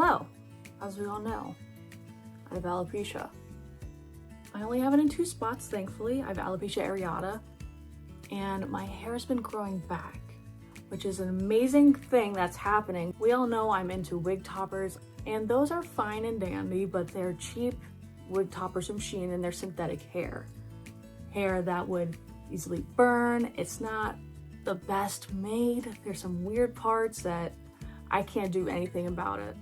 Hello, as we all know, I have alopecia. I only have it in 2 spots, thankfully. I have alopecia areata, and my hair has been growing back, which is an amazing thing that's happening. We all know I'm into wig toppers, and those are fine and dandy, but they're cheap wig toppers from Shein, and they're synthetic hair. Hair that would easily burn. It's not the best made. There's some weird parts that I can't do anything about it.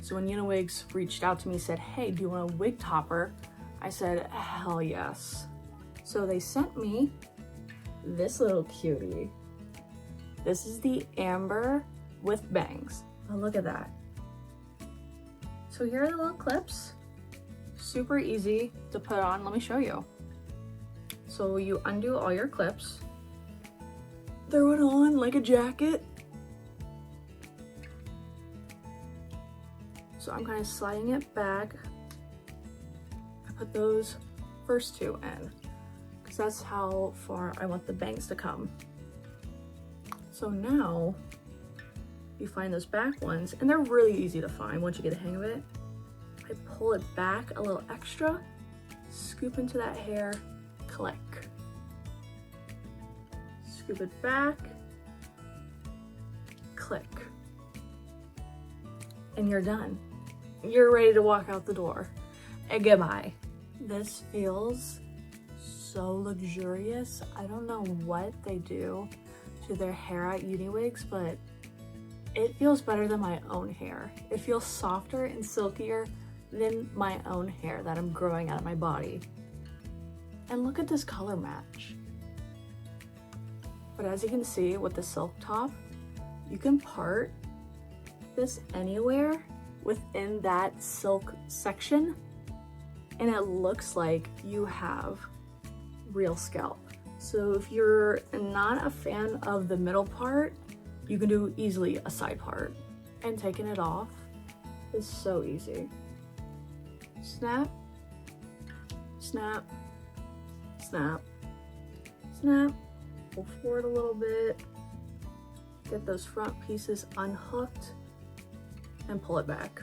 So when UniWigs reached out to me, said, hey, do you want a wig topper? I said, hell yes. So they sent me this little cutie. This is the amber with bangs. Oh, look at that. So here are the little clips. Super easy to put on. Let me show you. So you undo all your clips, throw it on like a jacket. So I'm kind of sliding it back. I put those first 2 in because that's how far I want the bangs to come. So now you find those back ones, and they're really easy to find once you get the hang of it. I pull it back a little extra, scoop into that hair, click. Scoop it back, click. And you're done. You're ready to walk out the door and goodbye. This feels so luxurious. I don't know what they do to their hair at UniWigs, but it feels better than my own hair. It feels softer and silkier than my own hair that I'm growing out of my body. And look at this color match. But as you can see with the silk top, you can part this anywhere within that silk section, and it looks like you have real scalp. So if you're not a fan of the middle part, you can do easily a side part. And taking it off is so easy. Snap, snap, snap, snap, pull forward a little bit, get those front pieces unhooked, and pull it back.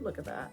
Look at that.